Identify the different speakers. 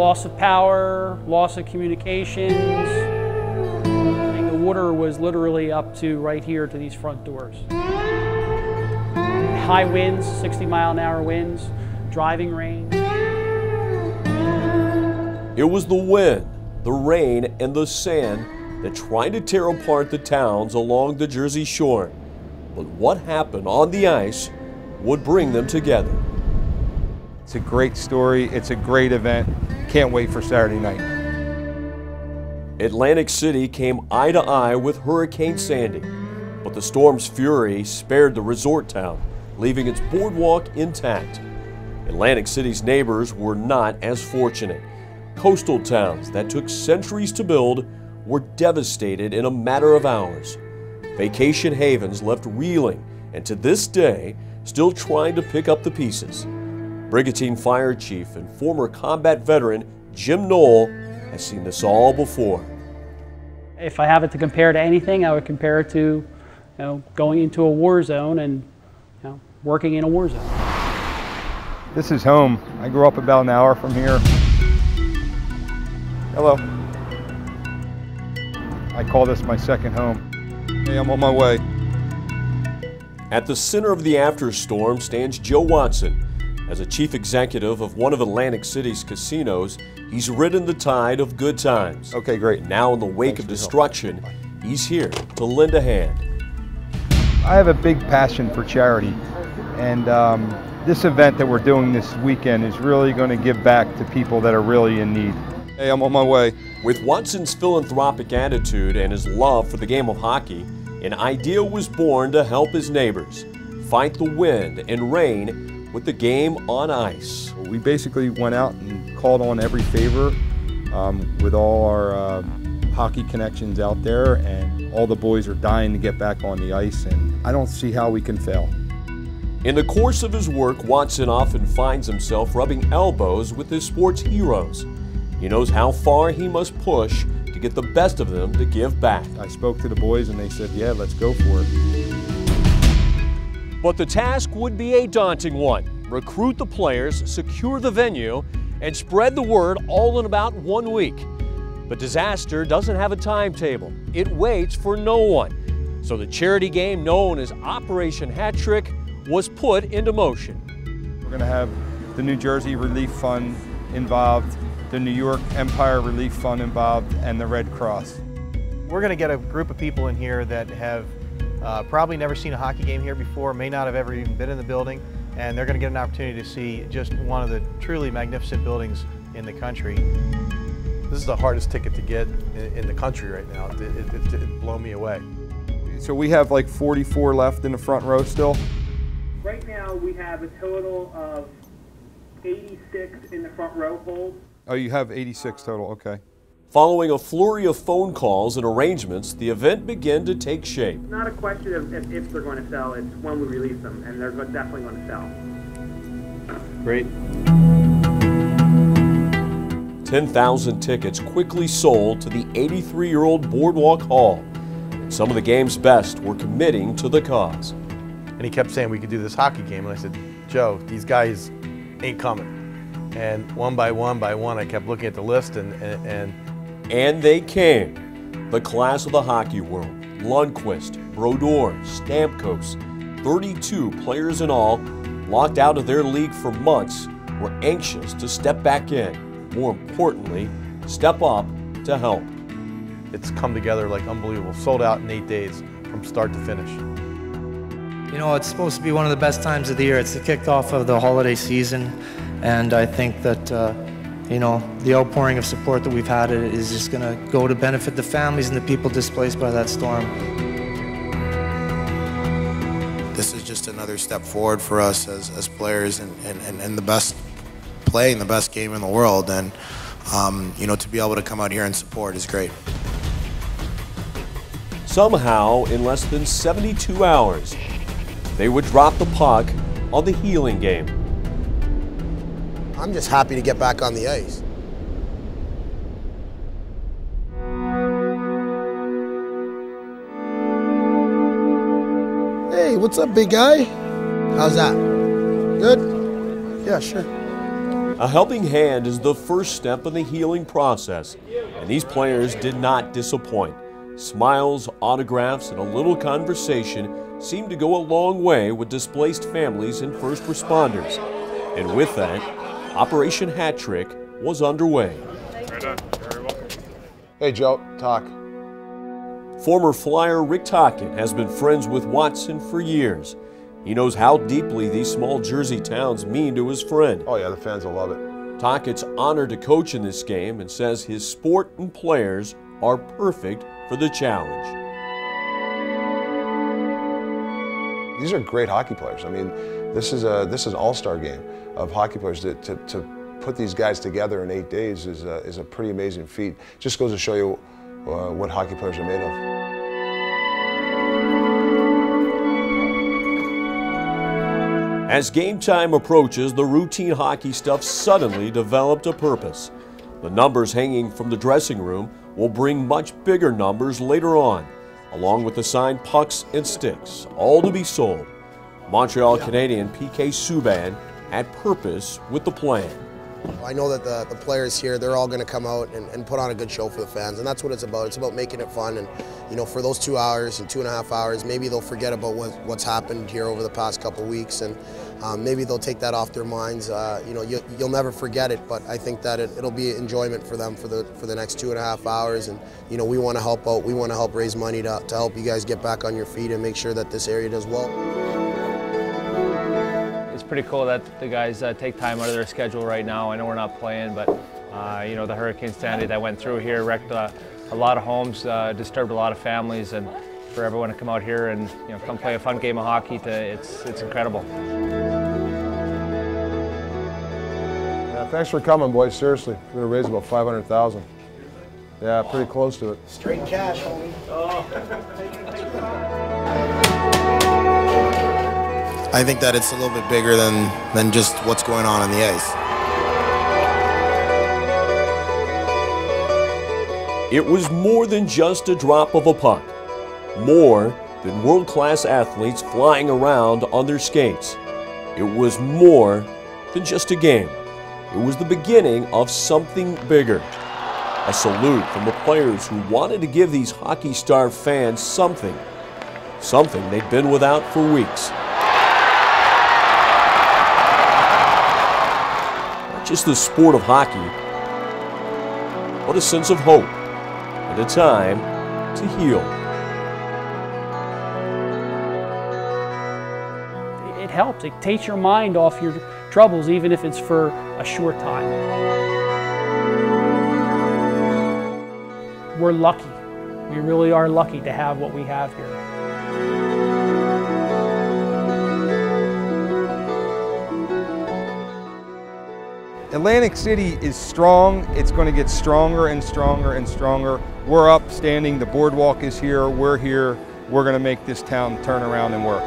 Speaker 1: loss of power, loss of communications. I think the water was literally up to right here to these front doors. High winds, 60-mile-an-hour winds, driving rain.
Speaker 2: It was the wind, the rain, and the sand that tried to tear apart the towns along the Jersey Shore. But what happened on the ice would bring them together.
Speaker 3: It's a great story. It's a great event. Can't wait for Saturday night.
Speaker 2: Atlantic City came eye to eye with Hurricane Sandy, but the storm's fury spared the resort town, leaving its boardwalk intact. Atlantic City's neighbors were not as fortunate. Coastal towns that took centuries to build were devastated in a matter of hours. Vacation havens left reeling and to this day still trying to pick up the pieces. Brigantine Fire Chief and former combat veteran Jim Knoll has seen this all before.
Speaker 1: If I have it to compare to anything, I would compare it to going into a war zone and working in a war zone.
Speaker 3: This is home. I grew up about an hour from here. Hello. I call this my second home. Hey, I'm on my way.
Speaker 2: At the center of the afterstorm stands Joe Watson. As a chief executive of one of Atlantic City's casinos, he's ridden the tide of good times.
Speaker 3: Okay, great.
Speaker 2: Now in the wake of destruction, he's here to lend a hand.
Speaker 3: I have a big passion for charity, and this event that we're doing this weekend is really going to give back to people that are really in need. Hey, I'm on my way.
Speaker 2: With Watson's philanthropic attitude and his love for the game of hockey, an idea was born to help his neighbors fight the wind and rain with the game on ice.
Speaker 3: We basically went out and called on every favor with all our hockey connections out there, and all the boys are dying to get back on the ice, and I don't see how we can fail.
Speaker 2: In the course of his work, Watson often finds himself rubbing elbows with his sports heroes. He knows how far he must push to get the best of them to give back.
Speaker 3: I spoke to the boys and they said, yeah, let's go for it.
Speaker 2: But the task would be a daunting one. Recruit the players, secure the venue, and spread the word all in about 1 week. But disaster doesn't have a timetable. It waits for no one. So the charity game known as Operation Hat Trick was put into motion.
Speaker 3: We're going to have the New Jersey Relief Fund involved, the New York Empire Relief Fund involved, and the Red Cross.
Speaker 4: We're going to get a group of people in here that have probably never seen a hockey game here before, may not have ever even been in the building, and they're going to get an opportunity to see just one of the truly magnificent buildings in the country.
Speaker 5: This is the hardest ticket to get in the country right now. It blew me away.
Speaker 3: So we have like 44 left in the front row still?
Speaker 6: Right now we have a total of 86 in the front row hold.
Speaker 3: Oh, you have 86 total, okay.
Speaker 2: Following a flurry of phone calls and arrangements, the event began to take shape.
Speaker 6: It's not a question of if they're going to sell, it's when we release them, and they're definitely going to sell.
Speaker 5: Great.
Speaker 2: 10,000 tickets quickly sold to the 83-year-old Boardwalk Hall. And some of the game's best were committing to the cause.
Speaker 5: And he kept saying we could do this hockey game, and I said, Joe, these guys ain't coming. And one by one, I kept looking at the list,
Speaker 2: And they came. The class of the hockey world, Lundqvist, Brodeur, Stamkos, 32 players in all, locked out of their league for months, were anxious to step back in. More importantly, step up to help.
Speaker 5: it's come together like unbelievable. Sold out in 8 days from start to finish.
Speaker 7: You know, it's supposed to be one of the best times of the year. It's the kickoff of the holiday season, and I think that you know, the outpouring of support that we've had is just going to go to benefit the families and the people displaced by that storm.
Speaker 8: This is just another step forward for us as players and the best playing the best game in the world, and you know, to be able to come out here and support is great.
Speaker 2: Somehow, in less than 72 hours, they would drop the puck on the healing game.
Speaker 9: I'm just happy to get back on the ice. Hey, what's up, big guy? How's that? Good? Yeah, sure.
Speaker 2: A helping hand is the first step in the healing process, and these players did not disappoint. Smiles, autographs, and a little conversation seemed to go a long way with displaced families and first responders. And with that, Operation Hat Trick was underway.
Speaker 10: Right on. Very welcome.
Speaker 11: Hey, Joe. Talk.
Speaker 2: Former Flyer Rick Tockett has been friends with Watson for years. He knows how deeply these small Jersey towns mean to his friend.
Speaker 11: Oh yeah, the fans will love it.
Speaker 2: Tockett's honored to coach in this game and says his sport and players are perfect for the challenge.
Speaker 11: These are great hockey players. I mean, this is an all-star game of hockey players. To put these guys together in 8 days is a pretty amazing feat. Just goes to show you what hockey players are made of.
Speaker 2: As game time approaches, the routine hockey stuff suddenly developed a purpose. The numbers hanging from the dressing room will bring much bigger numbers later on, along with the signed pucks and sticks, all to be sold. Montreal Canadian PK Subban had purpose with the plan.
Speaker 9: I know that the players here, they're all going to come out and put on a good show for the fans, and that's what it's about. It's about making it fun, and you know, for those 2 hours and 2.5 hours, maybe they'll forget about what's happened here over the past couple of weeks, and maybe they'll take that off their minds. You know, you'll never forget it, but I think that it'll be enjoyment for them for the next 2.5 hours, and you know, we want to help out. We want to help raise money to help you guys get back on your feet and make sure that this area does well.
Speaker 12: It's pretty cool that the guys take time out of their schedule right now. I know we're not playing, but you know, the Hurricane Sandy that went through here wrecked a lot of homes, disturbed a lot of families, and for everyone to come out here and you know, come play a fun game of hockey, it's incredible.
Speaker 11: Yeah, thanks for coming, boys. Seriously, we're gonna raise about $500,000. Yeah, pretty close to it.
Speaker 9: Straight cash, homie. I think that it's a little bit bigger than just what's going on the ice.
Speaker 2: It was more than just a drop of a puck, more than world-class athletes flying around on their skates. It was more than just a game. It was the beginning of something bigger. A salute from the players who wanted to give these hockey-starved fans something they'd been without for weeks. Not just the sport of hockey, but a sense of hope and a time to heal.
Speaker 1: It helps. It takes your mind off your troubles, even if it's for a short time. We're lucky. We really are lucky to have what we have here.
Speaker 3: Atlantic City is strong. It's going to get stronger and stronger and stronger. We're upstanding. The Boardwalk is here. We're here. We're going to make this town turn around and work.